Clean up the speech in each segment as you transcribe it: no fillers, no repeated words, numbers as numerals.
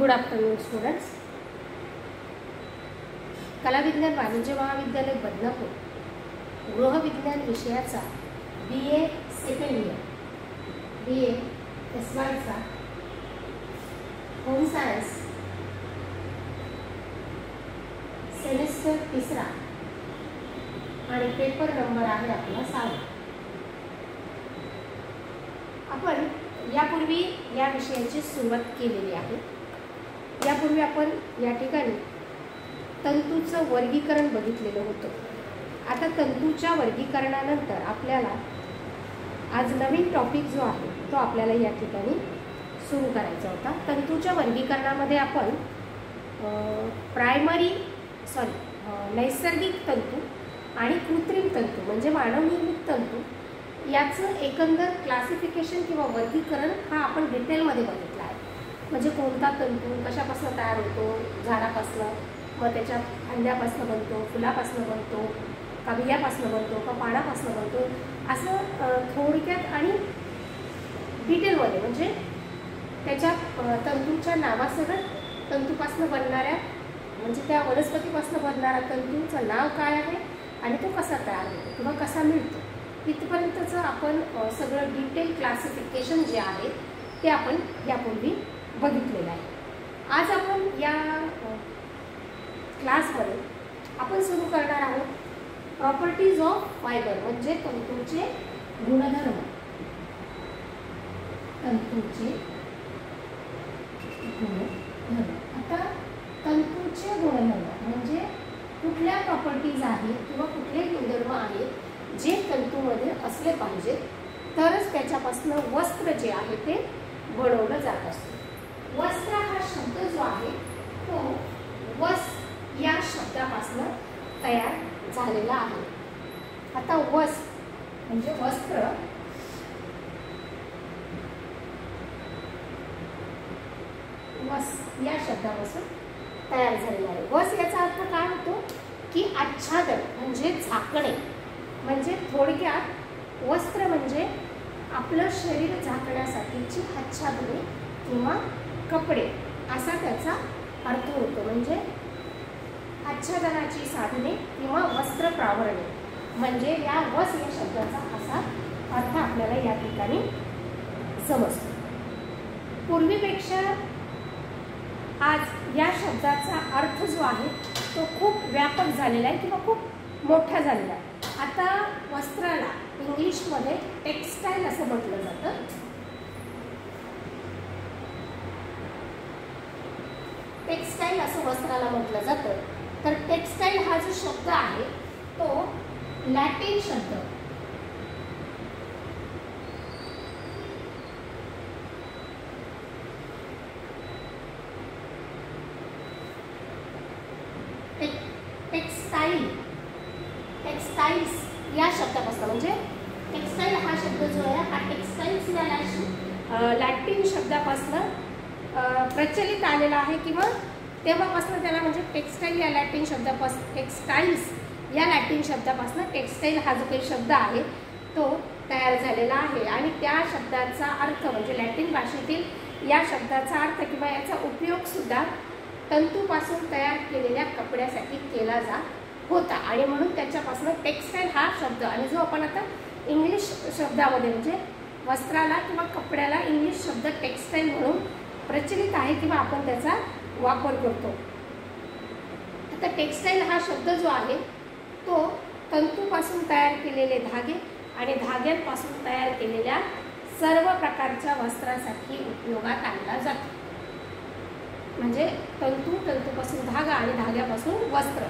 Good afternoon students. कला विज्ञान वाणिज्य महाविद्यालय बदनापूर गृहविज्ञान विषयाचा BA सेकंड इयर BA SYचा होम सायन्स सेमिस्टर तिसरा आणि पेपर नंबर आहे आपला 6. आपण यापूर्वी या विषयाची सुरुवात केलेली आहे. यापूर्वी आपण या ठिकाणी तंतूचं वर्गीकरण बघितलेलं होतं. आता तंतूच्या वर्गीकरणानंतर आपल्याला आज नवीन टॉपिक जो आहे तो आपल्याला या ठिकाणी सुरू करायचा होता. तंतूच्या वर्गीकरणामध्ये आपण नैसर्गिक तंतू आणि कृत्रिम तंतू म्हणजे मानवनिर्मित तंतू याचं एकंदर क्लासिफिकेशन किंवा वर्गीकरण हा आपण डिटेलमध्ये बघितला आहे. म्हणजे कोणता तंतू कशापासून तयार होतो, झाडापासून, मग त्याच्या अंड्यापासून बनतो, फुलापासून बनतो, का बियापासून बनतो, का पानापासून बनतो, असं थोडक्यात आणि डिटेलमध्ये म्हणजे त्याच्या तंतूच्या नावासह तंतूपासून बनणाऱ्या म्हणजे त्या वनस्पतीपासून बनणारा तंतूचं नाव काय आहे आणि तो कसा तयार होतो किंवा कसा मिळतो इथपर्यंतचं आपण सगळं डिटेल क्लासिफिकेशन जे आहे ते आपण यापूर्वी बघितलेलं आहे. आज आपण या क्लासमध्ये आपण सुरू करणार आहोत प्रॉपर्टीज ऑफ फायबर म्हणजे तंतूचे गुणधर्म. आता तंतूचे गुणधर्म म्हणजे कुठल्या प्रॉपर्टीज आहेत किंवा कुठले गुणधर्म आहेत जे तंतूमध्ये असले पाहिजे तरच त्याच्यापासून वस्त्र जे आहे ते बनवलं जात असतं. वस्त्र हा शब्द जो आहे तो वस या शब्दापासून तयार झालेला आहे. आता वस म्हणजे वस्त्र वस या शब्दापासून तयार झालेला आहे. वस याचा अर्थ काय होतो की आच्छादन म्हणजे झाकणे. म्हणजे थोडक्यात वस्त्र म्हणजे आपलं शरीर झाकण्यासाठीची आच्छादने किंवा कपडे असा त्याचा अर्थ होतो. म्हणजे आच्छादनाची साधने किंवा वस्त्र प्रावरणे म्हणजे या वस या शब्दाचा असा अर्थ आपल्याला या ठिकाणी समजतो. पूर्वीपेक्षा आज या शब्दाचा अर्थ जो आहे तो खूप व्यापक झालेला आहे किंवा खूप मोठा झालेला आहे. आता वस्त्राला इंग्लिशमध्ये टेक्स्टाईल असं म्हटलं जातं. टेक्स्टाईल असं वस्त्राला म्हटलं जातं. तर टेक्स्टाईल हा जो शब्द आहे तो लॅटिन शब्द टेक्स्टाईल्स या शब्दापासून म्हणजे टेक्स्टाईल हा शब्द जो आहे हा टेक्स्टाईल्स या लॅटिन शब्दापासून प्रचलित आलेला आहे किंवा तेव्हापासून त्याला म्हणजे टेक्स्टाईल या लॅटिन शब्दापासून टेक्स्टाईल्स या लॅटिन शब्दापासून टेक्स्टाईल हा जो काही शब्द आहे तो तयार झालेला आहे. आणि त्या शब्दाचा अर्थ म्हणजे लॅटिन भाषेतील या शब्दाचा अर्थ किंवा याचा उपयोग सुद्धा तंतूपासून तयार केलेल्या कपड्यासाठी केला जात होता. आणि म्हणून त्याच्यापासून टेक्स्टाईल हा शब्द आणि जो आपण आता इंग्लिश शब्दामध्ये म्हणजे वस्त्राला किंवा कपड्याला इंग्लिश शब्द टेक्स्टाईल म्हणून प्रचलित आहे किंवा आपण त्याचा वापर करतो. आता टेक्स्टाईल हा शब्द जो आहे तो तंतूपासून तयार केलेले धागे आणि धाग्यांपासून तयार केलेल्या सर्व प्रकारच्या वस्त्रासाठी उपयोगात आणला जातो. म्हणजे तंतूपासून धागा आणि धाग्यापासून वस्त्र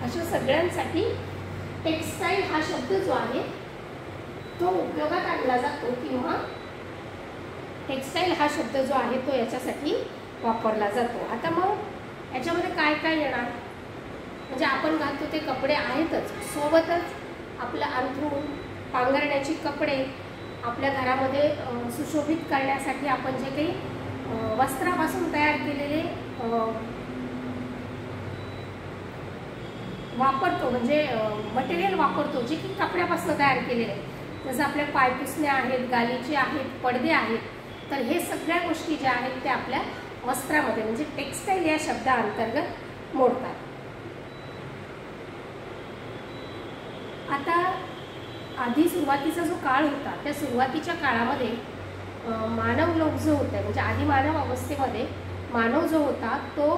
अशा सगळ्यांसाठी टेक्स्टाईल हा शब्द जो आहे तो उपयोगात आणला जातो किंवा टेक्स्टाईल हा शब्द जो आहे तो याच्यासाठी वापरला जातो. आता मग याच्यामध्ये काय काय येणार म्हणजे आपण घालतो ते कपडे आहेतच, सोबतच आपलं अंथरूण, पांघरण्याची कपडे, आपल्या घरामध्ये सुशोभित करण्यासाठी आपण जे काही वस्त्रापासून तयार केलेले वापरतो म्हणजे मटेरियल वापरतो जे की कपड्यापासून तयार केलेले आहे. जसं आपल्या पायपुसण्या आहेत, गालीचे आहेत, पडदे आहेत. तर हे सगळ्या गोष्टी ज्या आहेत त्या आपल्या वस्त्रामध्ये म्हणजे टेक्स्टाईल या शब्दाअंतर्गत मोडतात. आता आधी सुरुवातीचा जो काळ होता त्या सुरुवातीच्या काळामध्ये मानव लोक जो होता म्हणजे आधी मानव अवस्थेमध्ये मानव जो होता तो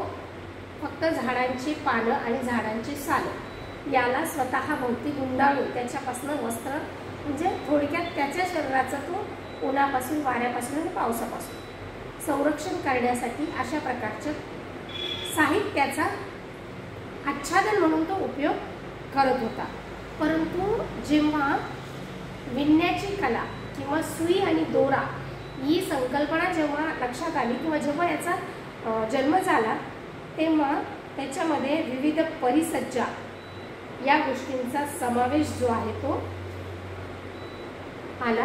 फक्त झाडांची पानं आणि झाडांची सालं याला स्वतः भोवती गुंडाळून त्याच्यापासून वस्त्र म्हणजे थोडक्यात त्याच्या शरीराचं तो उन्हापासून वाऱ्यापासून आणि पावसापासून संरक्षण करण्यासाठी अशा प्रकारच्या साहित्याचा आच्छादन म्हणून तो उपयोग करत होता. परंतु जेव्हा विणण्याची कला किंवा सुई आणि दोरा ही संकल्पना जेव्हा लक्षात आली किंवा जेव्हा याचा जन्म झाला तेव्हा त्याच्यामध्ये विविध परिसज्जा या गोष्टींचा समावेश जो आहे तो आला.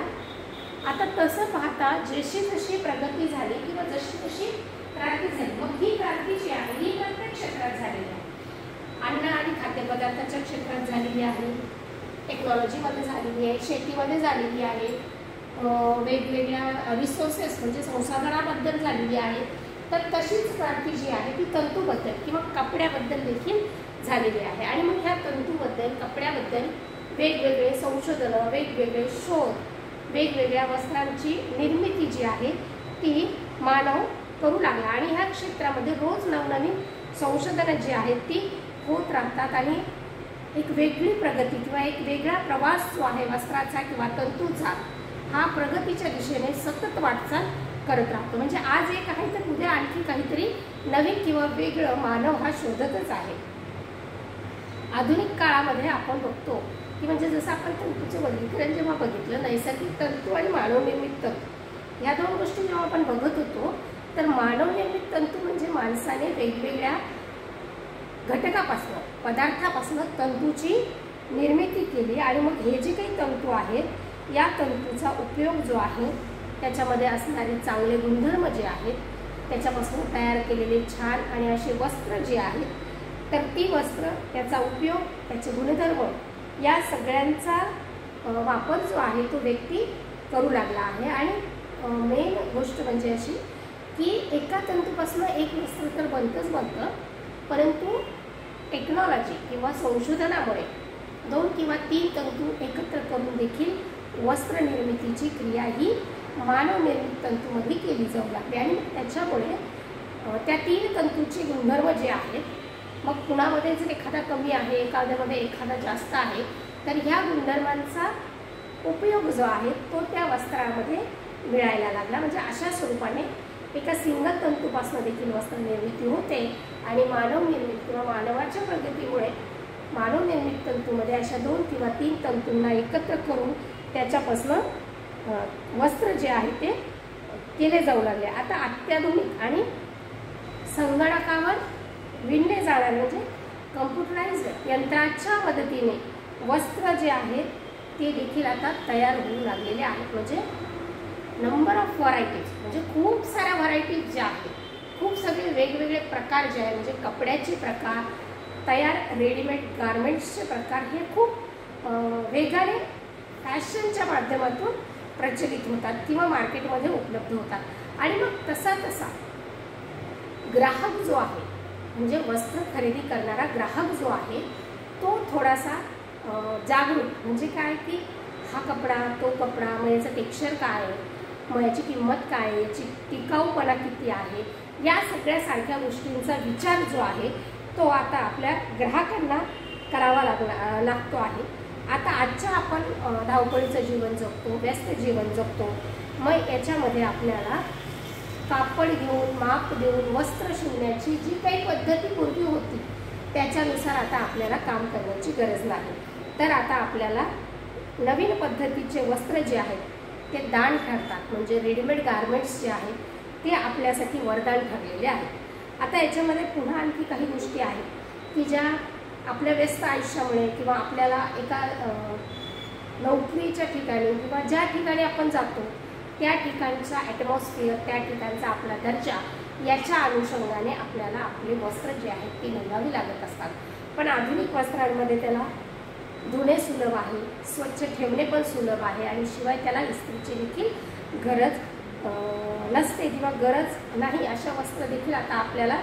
आता तसं पाहता जशी जशी प्रगती झाली किंवा जशी जशी क्रांती झाली मग ही क्रांती जी आहे ही प्रत्येक क्षेत्रात झालेली आहे. अन्न आणि खाद्यपदार्थाच्या क्षेत्रात झालेली आहे, टेक्नॉलॉजीमध्ये झालेली आहे, शेतीमध्ये झालेली आहे, वेगवेगळ्या रिसोर्सेस म्हणजे संसाधनाबद्दल झालेली आहे. तर तशीच क्रांती जी आहे ती तंतूबद्दल किंवा कपड्याबद्दल देखील झालेली आहे. आणि मग ह्या तंतूबद्दल कपड्याबद्दल वेगवेगळे संशोधनं, वेगवेगळे शोध, वेगवेगळ्या वस्त्रांची निर्मिती जी आहे ती मानव करू लागला. आणि ह्या क्षेत्रामध्ये रोज नवनवीन संशोधनं जी आहेत ती होत राहतात आणि एक वेगळी प्रगती किंवा एक वेगळा प्रवास जो आहे वस्त्राचा किंवा तंतूचा हा प्रगतीच्या दिशेने सतत वाटचाल करत राहतो. म्हणजे आज एक आहे तर उद्या आणखी काहीतरी नवीन किंवा वेगळं मानव हा शोधतच आहे. आधुनिक काळामध्ये आपण बघतो की म्हणजे जसं आपण तंतूचं वर्गीकरण जेव्हा बघितलं नैसर्गिक तंतू आणि मानवनिर्मित तंतू ह्या दोन गोष्टी जेव्हा आपण बघत होतो तर मानवनिर्मित तंतू म्हणजे माणसाने वेगवेगळ्या घटकापासून पदार्थापासून तंतूची निर्मिती केली आणि मग हे जे काही तंतू आहेत या तंतूचा उपयोग जो आहे त्याच्यामध्ये असणारे चांगले गुणधर्म जे आहेत त्याच्यापासून तयार केलेले छान आणि असे वस्त्र जे आहेत तर ती वस्त्र त्याचा उपयोग त्याचे गुणधर्म या सगळ्यांचा वापर जो आहे तो व्यक्ती करू लागला आहे. आणि मेन गोष्ट म्हणजे अशी की एका तंतूपासून एक वस्त्र तर बनतं परंतु टेक्नॉलॉजी किंवा संशोधनामुळे 2 किंवा 3 तंतू एकत्र करून देखील वस्त्र निर्मितीची क्रिया ही मानवनिर्मित तंतूमध्ये केली जाऊ लागली. आणि त्याच्यामुळे त्या 3 तंतूचे गुणधर्म जे आहेत मग कुणामध्ये जर एखादा कमी आहे एखाद्यामध्ये एखादा जास्त आहे तर ह्या गुणधर्मांचा उपयोग जो आहे तो त्या वस्त्रामध्ये मिळायला लागला. म्हणजे अशा स्वरूपाने एका सिंगल तंतूपासून देखील वस्त्र निर्मिती होते आणि मानवनिर्मित किंवा मानवाच्या प्रगतीमुळे मानवनिर्मित तंतूमध्ये अशा 2 किंवा 3 तंतूंना एकत्र करून त्याच्यापासून वस्त्र जे आहे ते केले जाऊ लागले. आता अत्याधुनिक आणि संगणकावर विणले जाणारे म्हणजे कम्प्युटराइज्ड यंत्राच्या मदतीने वस्त्र जे आहेत ते देखील आता तयार होऊ लागलेले आहेत. म्हणजे नंबर ऑफ व्हरायटीज म्हणजे खूप साऱ्या व्हरायटीज ज्या आहेत खूप सगळे वेगवेगळे प्रकार जे आहे म्हणजे कपड्याचे प्रकार तयार रेडीमेड गारमेंट्सचे प्रकार हे खूप वेगाने फॅशनच्या माध्यमातून प्रचलित होतात किंवा मार्केटमध्ये उपलब्ध होतात. आणि मग तसा ग्राहक जो आहे म्हणजे वस्त्र खरेदी करणारा ग्राहक जो आहे तो थोडासा जागरूक म्हणजे काय की हा कपडा तो कपडा मग याचं टेक्स्चर काय आहे मग याची किंमत काय आहे याची टिकाऊपणा किती आहे या सगळ्या सारख्या गोष्टींचा विचार जो आहे तो आता आपल्या ग्राहकांना करावा लागतो आहे. आता आजच्या आपण धावपळीचं जीवन जगतो व्यस्त जीवन जगतो मग याच्यामध्ये आपल्याला कापड घेऊन माप देऊन वस्त्र शिवण्याची जी काही पद्धती पूर्वी होती त्याच्यानुसार आता आपल्याला काम करण्याची गरज नाही. तर आता आपल्याला नवीन पद्धतीचे वस्त्र जे आहेत ते दान ठरतात म्हणजे रेडीमेड गारमेंट्स जे आहेत ते आपल्यासाठी वरदान ठरलेले आहेत. आता याच्यामध्ये पुन्हा आणखी काही गोष्टी आहेत की ज्या आपल्या व्यस्त आयुष्यामुळे किंवा आपल्याला एका नोकरीच्या ठिकाणी किंवा ज्या ठिकाणी आपण जातो त्या ठिकाणचा ॲटमॉस्फिअर त्या ठिकाणचा आपला दर्जा याच्या अनुषंगाने आपल्याला आपले वस्त्र जे आहेत ते निवडावी लागत असतात. पण आधुनिक वस्त्रांमध्ये त्याला धुणे सुलभ आहे स्वच्छ ठेवणे पण सुलभ आहे आणि शिवाय त्याला इस्त्रीची देखील गरज नसते किंवा गरज नाही अशा वस्त्र देखील आता आपल्याला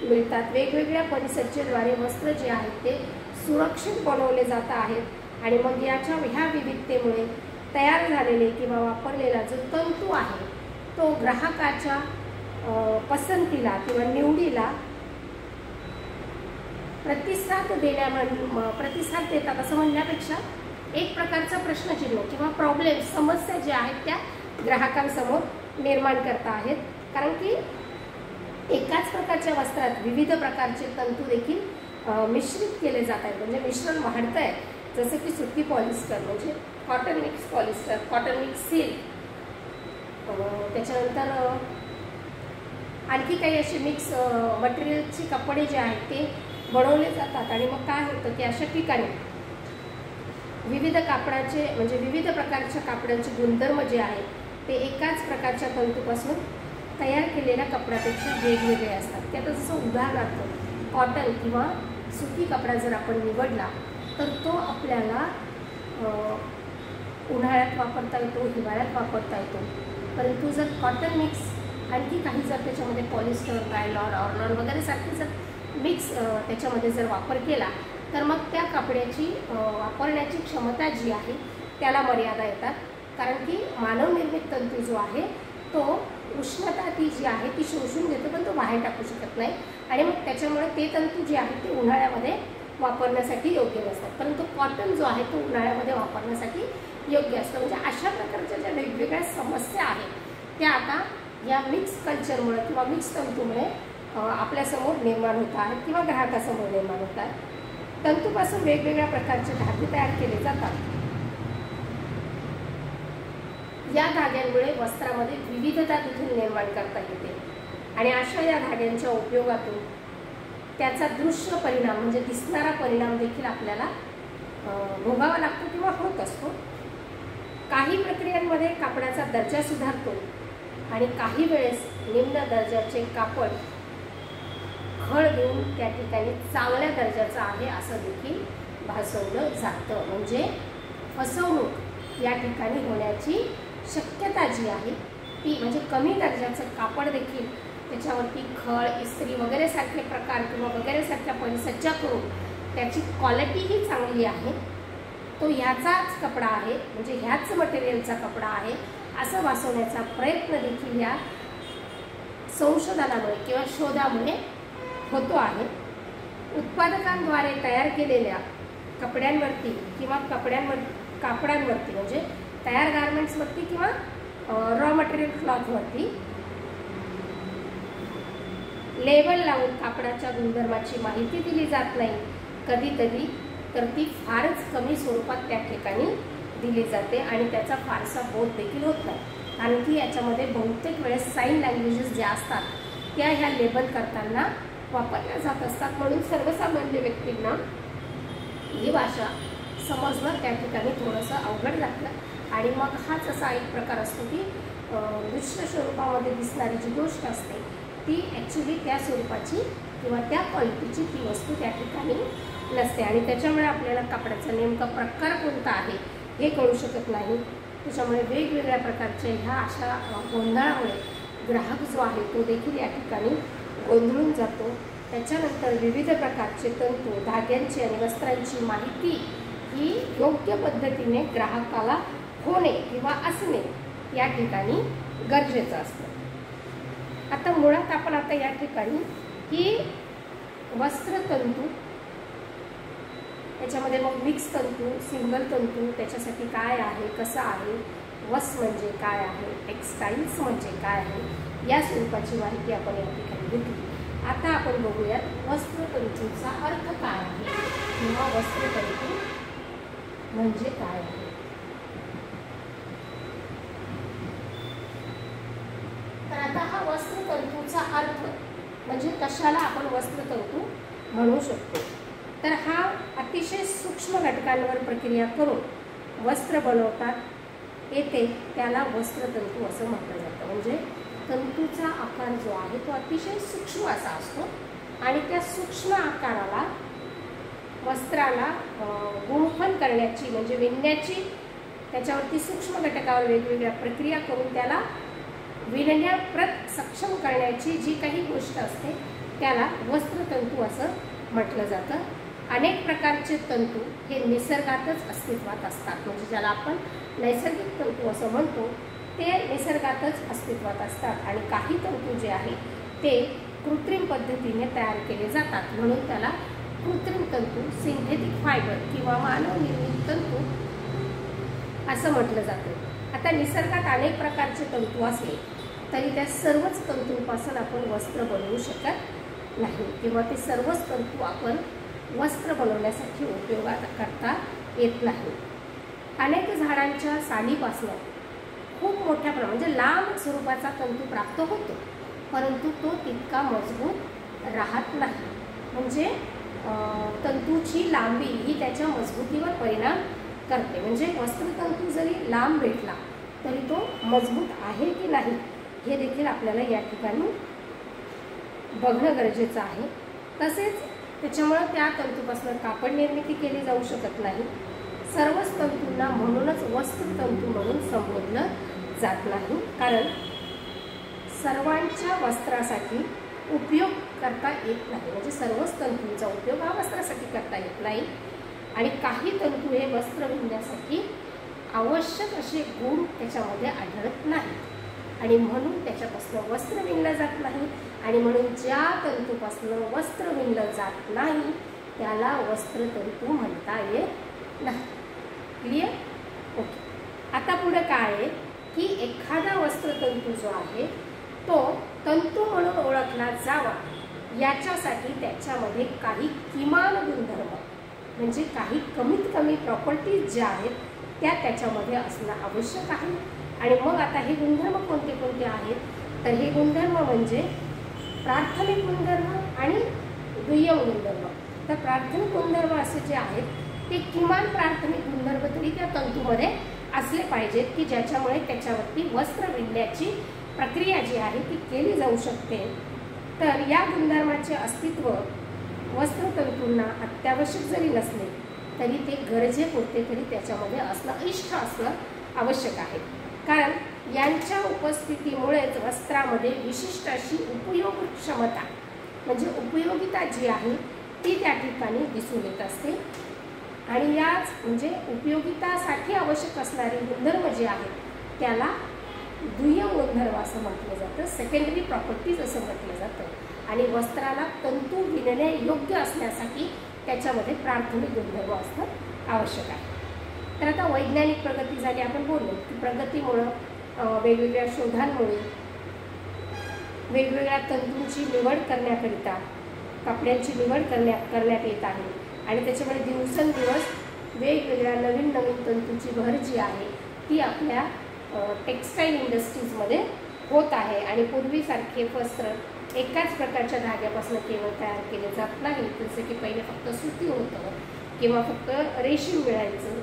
मिळतात। वेगवेगळ्या परिसज्जेद्वारे वस्त्र जे आहेत ते सुरक्षित बनवले जात आहेत आणि मग ह्या विविधतेमुळे तयार झालेले किंवा वापरलेला जो तंतू आहे तो ग्राहकाच्या पसंतीला किंवा निवडीला प्रतिसाद देतात असं म्हणण्यापेक्षा एक प्रकारचा प्रश्नचिन्ह किंवा प्रॉब्लेम समस्या ज्या आहेत त्या ग्राहकांसमोर निर्माण करता आहेत। कारण की एकाच प्रकारच्या वस्त्रात विविध प्रकारचे तंतू देखील मिश्रित केले जात आहेत, म्हणजे मिश्रण वाढत आहे। जसं की सुती पॉलिस्टर म्हणजे cotton mix polyester, cotton mix silk, त्याच्यानंतर आणखी काही असे मिक्स मटेरियलचे कपडे जे आहेत ते बनवले जातात। आणि मग काय होतं की अशा ठिकाणी विविध कापडाचे म्हणजे विविध प्रकारच्या कापडांचे गुणधर्म जे आहेत ते एकाच प्रकारच्या तंतूपासून तयार केलेल्या कपड्यापेक्षा वेगवेगळे असतात। ते आता जसं उदाहरणार्थ कॉटन किंवा सुती कपडा जर आपण निवडला तर तो आपल्याला उन्हाळ्यात वापरता येतो, हिवाळ्यात वापरता येतो। परंतु जर कॉटन मिक्स आणखी काही जर त्याच्यामध्ये पॉलिस्टर, नायलॉन, ऑर्नॉन वगैरे सारखे जर मिक्स त्याच्यामध्ये जर वापर केला तर मग त्या कपड्याची वापरण्याची क्षमता जी आहे त्याला मर्यादा येतात। कारण की मानवनिर्मित तंतू जो आहे तो उष्णता ती जी आहे ती शोषून घेतो पण तो बाहेर टाकू शकत नाही आणि मग त्याच्यामुळे ते तंतू जे आहे ते उन्हाळ्यामध्ये वापरण्यासाठी योग्य नसतात। परंतु कॉटन जो आहे तो उन्हाळ्यामध्ये वापरण्यासाठी योग्य असतो। म्हणजे अशा प्रकारच्या ज्या वेगवेगळ्या समस्या आहेत त्या आता या मिक्स कल्चरमुळे किंवा मिक्स तंतूमुळे आपल्यासमोर निर्माण होत आहेत किंवा ग्राहकासमोर निर्माण होत आहेत। तंतूपासून वेगवेगळ्या प्रकारचे धागे तयार केले जातात। या धाग्यांमुळे वस्त्रामध्ये विविधता तिथून निर्माण करता येते आणि अशा या धाग्यांच्या उपयोगातून त्याचा दृश्य परिणाम म्हणजे दिसणारा परिणाम देखील आपल्याला भोगावा लागतो किंवा होत असतो। काही प्रक्रियांमध्ये कापडाचा दर्जा सुधारतो आणि काही वेळेस निम्न दर्जाचे कापड खळ देऊन त्या ठिकाणी चांगल्या दर्जाचं आहे असं देखील भासवलं जातं। म्हणजे फसवणूक या ठिकाणी होण्याची शक्यता जी आहे ती म्हणजे कमी दर्जाचं कापड देखील त्याच्यावरती खळ, इस्त्री वगैरे सारखे प्रकार किंवा वगैरे सारख्या परिसज्जा करून त्याची क्वालिटीही चांगली आहे, तो ह्याचाच कपडा आहे म्हणजे ह्याच मटेरियलचा कपडा आहे असं भासवण्याचा प्रयत्न देखील या संशोधनामुळे किंवा शोधामुळे होतो आहे। उत्पादकांद्वारे तयार केलेल्या कपड्यांवरती किंवा कापडांवरती म्हणजे तयार गारमेंट्सवरती किंवा रॉ मटेरियल क्लॉथवरती लेबल लावून कापडाच्या गुणधर्माची माहिती दिली जात नाही। कधीतरी तर ती फारच कमी स्वरूपात त्या ठिकाणी दिली जाते आणि त्याचा फारसा बोध देखील होत नाही। आणखी याच्यामध्ये बहुतेक वेळेस साइन लँग्वेजेस ज्या असतात त्या ह्या लेबल करताना वापरल्या जात असतात, म्हणून सर्वसामान्य व्यक्तींना ही भाषा समजणं त्या ठिकाणी थोडंसं अवघड लागतं। आणि मग हाच असा एक प्रकार असतो की दृश्य स्वरूपामध्ये दिसणारी जी गोष्ट असते ती ॲक्च्युली त्या स्वरूपाची किंवा त्या क्वालिटीची ती वस्तू त्या ठिकाणी नसते आणि त्याच्यामुळे आपल्याला कापडाचा नेमका प्रकार कोणता आहे हे कळू शकत नाही। त्याच्यामुळे वेगवेगळ्या प्रकारच्या ह्या अशा गोंधळामुळे ग्राहक जो आहे तो देखील या ठिकाणी गोंधळून जातो। त्याच्यानंतर विविध प्रकारचे तंतू, धाग्यांची आणि वस्त्रांची माहिती ही योग्य पद्धतीने ग्राहकाला होणे किंवा असणे या ठिकाणी गरजेचं असतं। आता मुळात आपण आता या ठिकाणी ही वस्त्रतंतू, त्याच्यामध्ये मग मिक्स तंतू, सिंगल तंतू त्याच्यासाठी काय आहे, कसं आहे, वस म्हणजे काय आहे, टेक्स्टाईल्स म्हणजे काय आहे या स्वरूपाची माहिती आपण या ठिकाणी घेतली। आता आपण बघूयात वस्त्रतंतूचा अर्थ काय आहे किंवा वस्त्रतंतू म्हणजे काय आहे। तर आता हा वस्त्रतंतूचा अर्थ म्हणजे कशाला आपण वस्त्रतंतू म्हणू शकतो, तर हा अतिशय सूक्ष्म घटकांवर प्रक्रिया करून वस्त्र बनवतात येते त्याला वस्त्रतंतू असं म्हटलं जातं। म्हणजे तंतूचा आकार जो आहे तो अतिशय सूक्ष्म असा असतो आणि त्या सूक्ष्म आकाराला वस्त्राला गुंफन करण्याची म्हणजे विणण्याची त्याच्यावरती सूक्ष्म घटकावर वेगवेगळ्या प्रक्रिया करून त्याला विणण्याप्रत सक्षम करण्याची जी काही गोष्ट असते त्याला वस्त्रतंतू असं म्हटलं जातं. अनेक प्रकारचे तंतू हे निसर्गातच अस्तित्वात असतात, म्हणजे ज्याला आपण नैसर्गिक तंतू असं म्हणतो ते निसर्गातच अस्तित्वात असतात. आणि काही तंतू जे आहे ते कृत्रिम पद्धतीने तयार केले जातात, म्हणून त्याला कृत्रिम तंतू, सिंथेटिक फायबर किंवा मानवनिर्मित तंतू असं म्हटलं जातं. आता निसर्गात अनेक प्रकारचे तंतू असले तरी त्या सर्वच तंतूंपासून आपण वस्त्र बनवू शकत नाही किंवा ते सर्वच तंतू आपण वस्त्र बनवण्यासाठी उपयोगात करता येत नाही. अनेक झाडांच्या सालीपासून खूप मोठ्या प्रमाणात म्हणजे लांब स्वरूपाचा तंतू प्राप्त होतो, परंतु तो तितका मजबूत राहत नाही. म्हणजे तंतूची लांबी ही त्याच्या मजबूतीवर परिणाम करते. म्हणजे वस्त्रतंतू जरी लांब भेटला तरी तो मजबूत आहे की नाही हे देखील आपल्याला या ठिकाणी बघणं गरजेचं आहे. तसेच त्याच्यामुळे त्या तंतूपासून कापड निर्मिती केली जाऊ शकत नाही. सर्वच तंतूंना म्हणूनच वस्त्रतंतू म्हणून संबोधलं जात नाही, कारण सर्वांच्या वस्त्रासाठी उपयोग करता येत नाही. म्हणजे सर्वच तंतूंचा उपयोग हा वस्त्रासाठी करता येत नाही. आणि काही तंतू हे वस्त्र विणण्यासाठी आवश्यक असे गुण त्याच्यामध्ये आढळत नाही आणि म्हणून त्याच्यापासून वस्त्र विणलं जात नाही. आणि म्हणून ज्या तंतूपासून वस्त्र विणलं जात नाही त्याला वस्त्रतंतू म्हणता येत नाही. क्लिअर? ओके. आता पुढे काय आहे की एखादा वस्त्रतंतू जो आहे तो तंतू म्हणून ओळखला जावा याच्यासाठी त्याच्यामध्ये काही किमान गुणधर्म म्हणजे काही कमीत कमी प्रॉपर्टीज ज्या आहेत त्या त्याच्यामध्ये असणं आवश्यक आहे. आणि मग आता हे गुणधर्म कोणते कोणते आहेत तर हे गुणधर्म म्हणजे प्राथमिक गुणधर्म आणि दुय्यम गुणधर्म. तर प्राथमिक गुणधर्म असे जे आहेत ते किमान प्राथमिक गुणधर्म तरी त्या तंतूमध्ये असले पाहिजेत की ज्याच्यामुळे त्याच्यावरती वस्त्र विणण्याची प्रक्रिया जी आहे ती केली जाऊ शकते. तर या गुणधर्माचे अस्तित्व वस्त्रतंतूंना अत्यावश्यक जरी नसले तरी ते गरजेपुरते तरी त्याच्यामध्ये असणं इष्ट असणं आवश्यक आहे. कारण यांच्या उपस्थितीमुळेच वस्त्रामध्ये विशिष्ट अशी उपयोग क्षमता म्हणजे उपयोगिता जी आहे ती त्या ठिकाणी दिसून येत असते. आणि याच म्हणजे उपयोगितासाठी आवश्यक असणारे गुणधर्म जे आहेत त्याला दुय्यम गुणधर्म असं म्हटलं जातं, सेकंडरी प्रॉपर्टीज असं म्हटलं जातं. आणि वस्त्राला तंतू विणणे योग्य असण्यासाठी त्याच्यामध्ये प्राथमिक गुणधर्म असणं आवश्यक आहे. तर आता वैज्ञानिक प्रगती झाली. आपण बोललो की प्रगतीमुळं वेगवेगळ्या शोधांमुळे वेगवेगळ्या तंतूंची निवड करण्याकरिता कपड्यांची निवड करण्यात येत आहे. आणि त्याच्यामुळे दिवसेंदिवस वेगवेगळ्या नवीन नवीन तंतूची भर जी आहे ती आपल्या टेक्स्टाईल इंडस्ट्रीजमध्ये होत आहे. आणि पूर्वीसारखे वस्त्र एकाच प्रकारच्या धाग्यापासून केवळ तयार केले जात नाही. जसं की पहिले फक्त सुती होतं किंवा फक्त रेशीम मिळायचं,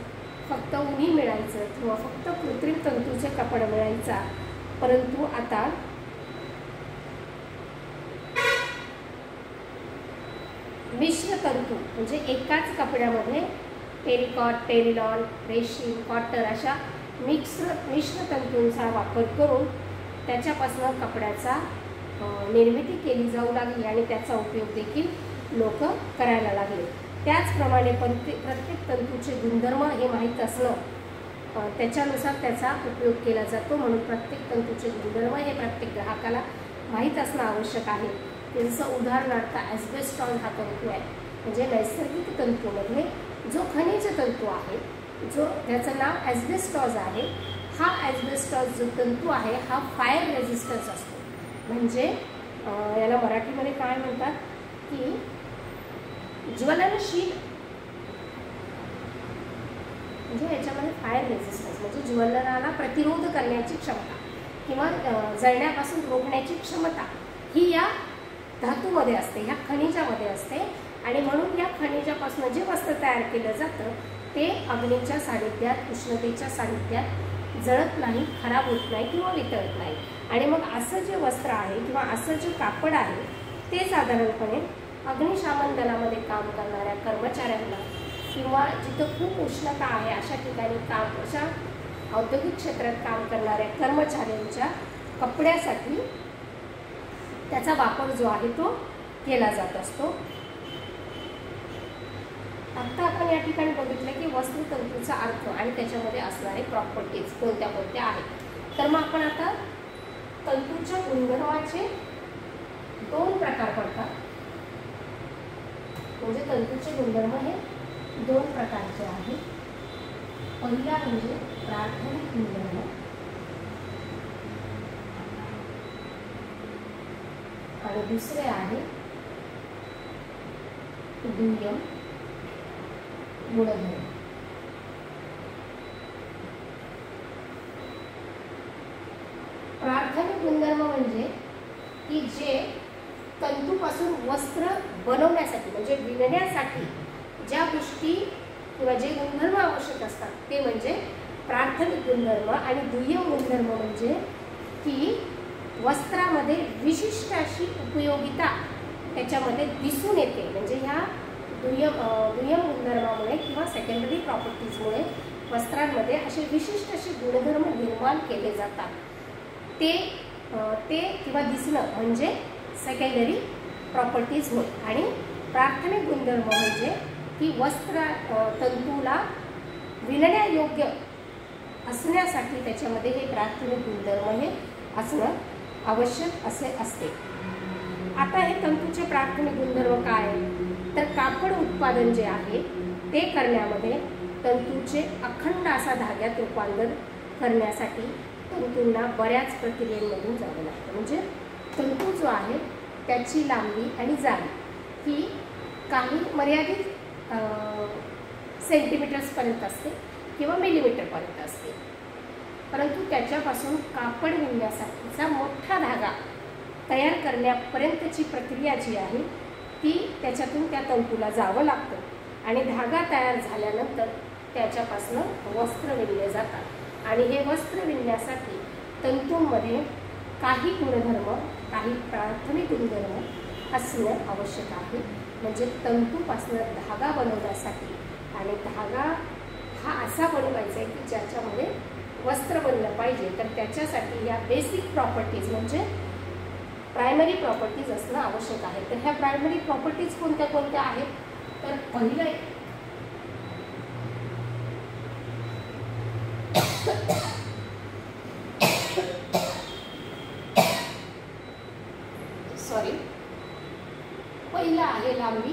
फक्त उनी मिळायचं किंवा फक्त कृत्रिम तंतूचे कापड मिळायचा. परंतु आता मिश्र तंतू म्हणजे एकाच कपड्यामध्ये टेरिकॉट, टेरिलॉन, रेशीम, कॉटन अशा मिश्र तंतूंचा वापर करून त्याच्यापासून कपड्याचा निर्मिती केली जाऊ लागली आणि त्याचा उपयोग देखील लोक करायला लागले. त्याचप्रमाणे प्रत्येक तंतूचे गुणधर्म हे माहीत असणं त्याच्यानुसार त्याचा उपयोग केला जातो. म्हणून प्रत्येक तंतूचे गुणधर्म हे प्रत्येक ग्राहकाला माहीत असणं आवश्यक आहे. जसं उदाहरणार्थ ॲस्बेस्टॉस हा तंतू आहे म्हणजे नैसर्गिक तंतूमध्ये जो खनिज तंतू आहे जो त्याचं नाव ॲस्बेस्टॉस आहे. हा ॲस्बेस्टॉस जो तंतू आहे हा फायर रेझिस्टन्स असतो. म्हणजे याला मराठीमध्ये काय म्हणतात की ज्वलनशील. म्हणजे याच्यामध्ये फायर रेझिस्टन्स म्हणजे ज्वलनाला प्रतिरोध करण्याची क्षमता किंवा जळण्यापासून रोखण्याची क्षमता ही या धातूमध्ये असते, ह्या खनिजामध्ये असते. आणि म्हणून या खनिजापासून जे वस्त्र तयार केलं जातं ते अग्नीच्या सानिध्यात, उष्णतेच्या सानिध्यात जळत नाही, खराब होत नाही किंवा वितळत नाही. आणि मग असं जे वस्त्र आहे किंवा असं जे कापड आहे ते साधारणपणे अग्निशमन दलामध्ये काम करणाऱ्या कर्मचाऱ्यांना किंवा जिथं खूप उष्णता आहे अशा ठिकाणी काम, अशा औद्योगिक क्षेत्रात काम करणाऱ्या कर्मचाऱ्यांच्या कपड्यासाठी त्याचा वापर जो आहे तो केला जात असतो. आता आपण या ठिकाणी बघितलं की वस्त्रतंतूचा अर्थ आणि त्याच्यामध्ये असणारे प्रॉपर्टीज कोणत्या कोणत्या आहेत. तर मग आपण आता तंतूच्या गुणधर्माचे 2 प्रकार पडतात. म्हणजे तंतूचे गुणधर्म हे 2 प्रकारचे आहेत. पहिला म्हणजे प्राथमिक गुणधर्म आणि दुसरे आहे दुय्यम गुणधर्म. प्राथमिक गुणधर्म म्हणजे की जे तंतूपासून वस्त्र बनवण्यासाठी म्हणजे विणण्यासाठी ज्या गोष्टी किंवा जे गुणधर्म आवश्यक असतात ते म्हणजे प्राथमिक गुणधर्म. आणि दुय्यम गुणधर्म म्हणजे की वस्त्रामध्ये विशिष्ट अशी उपयोगिता त्याच्यामध्ये दिसून येते. म्हणजे ह्या दुय्यम गुणधर्मामुळे किंवा सेकंडरी प्रॉपर्टीजमुळे वस्त्रांमध्ये असे विशिष्ट असे गुणधर्म निर्माण केले जातात. ते किंवा दिसणं म्हणजे सेकंडरी प्रॉपर्टीज होय. आणि प्राथमिक गुणधर्म म्हणजे की तंतूला विणण्यायोग्य असण्यासाठी त्याच्यामध्ये हे प्राथमिक गुणधर्म हे असणं आवश्यक असे असते. आता हे तंतूचे प्राथमिक गुणधर्म काय तर कापड उत्पादन जे आहे ते करण्यामध्ये तंतूचे अखंड असा धाग्यात रूपांतर करण्यासाठी तंतूंना बऱ्याच प्रक्रियेमधून जावं लागतं. म्हणजे तंतू जो आहे त्याची लांबी आणि जाडी ही काही मर्यादित सेंटीमीटर्सपर्यंत असते किंवा मिलीमीटरपर्यंत असते. परंतु त्याच्यापासून कापड विणण्यासाठीचा मोठा धागा तयार करण्यापर्यंतची प्रक्रिया जी आहे ती त्याच्यातून त्या तंतूला जावं लागतं आणि धागा तयार झाल्यानंतर त्याच्यापासून वस्त्र विणले जातात. आणि हे वस्त्र विणण्यासाठी तंतूंमध्ये काही गुणधर्म काही प्राथमिक गुणधर्म असणं आवश्यक आहे. म्हणजे तंतूपासून धागा बनवण्यासाठी आणि धागा हा असा बनवायचा आहे की ज्याच्यामध्ये वस्त्र बनलं पाहिजे तर त्याच्यासाठी या बेसिक प्रॉपर्टीज म्हणजे प्रायमरी प्रॉपर्टीज असणं आवश्यक आहे. तर ह्या प्रायमरी प्रॉपर्टीज कोणत्या कोणत्या आहेत तर पहिलं पहिला आहे लांबी,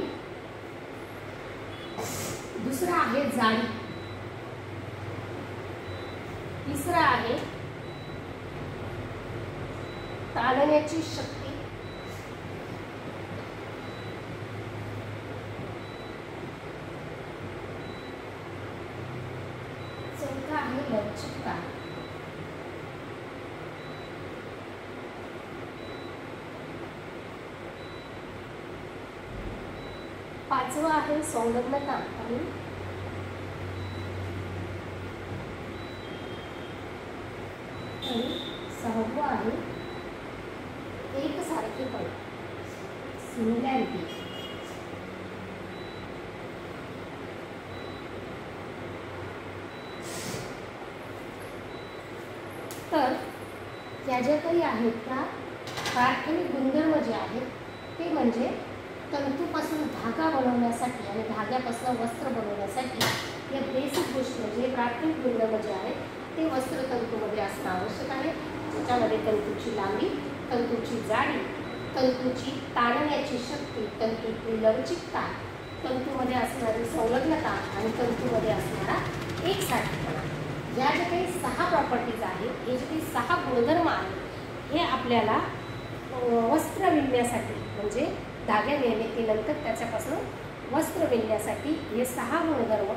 दुसरा आहे जाडी, तिसरा आहे ताणण्याची शक्ती, चौथा आहे लवचिकता, पाचवा आहे संलग्नता आणि सहावा आहे एकसारखेपण सिमिलॅरिटी. तर या ज्या काही आहेत त्या प्राथमिक गुणधर्म जे आहेत ते म्हणजे तंतूपासून धागा बनवण्यासाठी आणि धाग्यापासून वस्त्र बनवण्यासाठी या बेसिक गोष्टी म्हणजे प्राथमिक गुणधर्म जे आहेत ते वस्त्र तंतूमध्ये असणं आवश्यक आहे. ज्याच्यामध्ये तंतूची लांबी, तंतूची जाडी, तंतूची ताणण्याची शक्ती, तंतूची लवचिकता, तंतूमध्ये असणारी संलग्नता आणि तंतूमध्ये असणारा एकसारखेपणा. या ज्या काही 6 प्रॉपर्टीज आहेत हे जे काही 6 गुणधर्म आहेत हे आपल्याला वस्त्र विणण्यासाठी म्हणजे धाग्या निर्मितीनंतर त्याच्यापासून वस्त्र विणण्यासाठी हे 6 गुणधर्म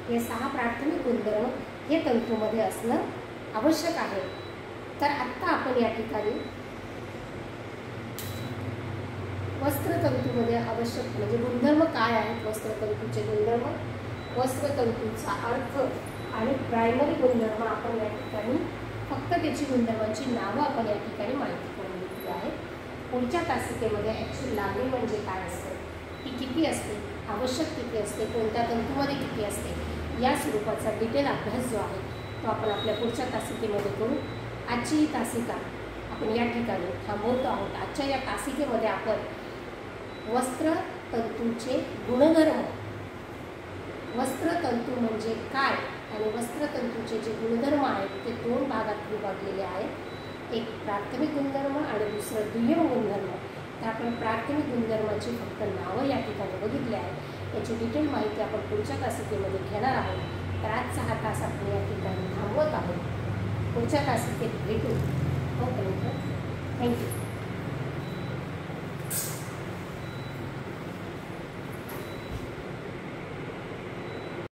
हे 6 प्राथमिक गुणधर्म हे तंतूमध्ये असणं आवश्यक आहे. तर आत्ता आपण या ठिकाणी वस्त्रतंतूमध्ये आवश्यक म्हणजे गुणधर्म काय आहेत, वस्त्रतंतूचे गुणधर्म, वस्त्रतंतूचा अर्थ आणि प्रायमरी गुणधर्म आपण या ठिकाणी फक्त त्याची गुणधर्मांची नावं आपण या ठिकाणी माहिती करून घेतली आहे. पुढच्या तासिकेमध्ये ॲक्च्युअल लांबी म्हणजे काय असते, ती किती असते, आवश्यक किती असते, कोणत्या तंतूमध्ये किती असते या स्वरूपाचा डिटेल अभ्यास जो आहे तो आपण आपल्या पुढच्या तासिकेमध्ये करू. आजची ही तासिका आपण या ठिकाणी थांबवतो आहोत. आजच्या या तासिकेमध्ये आपण वस्त्रतंतूचे गुणधर्म, वस्त्रतंतू म्हणजे काय आणि वस्त्रतंतूचे जे गुणधर्म आहेत ते 2 भागात विभागलेले आहेत. एक प्राथमिक गुणधर्म आणि दुसरं दुय्यम गुणधर्म. तर आपण प्राथमिक गुणधर्माची फक्त नावं या ठिकाणी बघितली आहे. याची डिटेल माहिती आपण पुढच्या तासिकेमध्ये घेणार आहोत. तर आजचा हा तास आपण या ठिकाणी थांबवत आहोत. पुढच्या तासिकेत भेटू. Okay, thank you.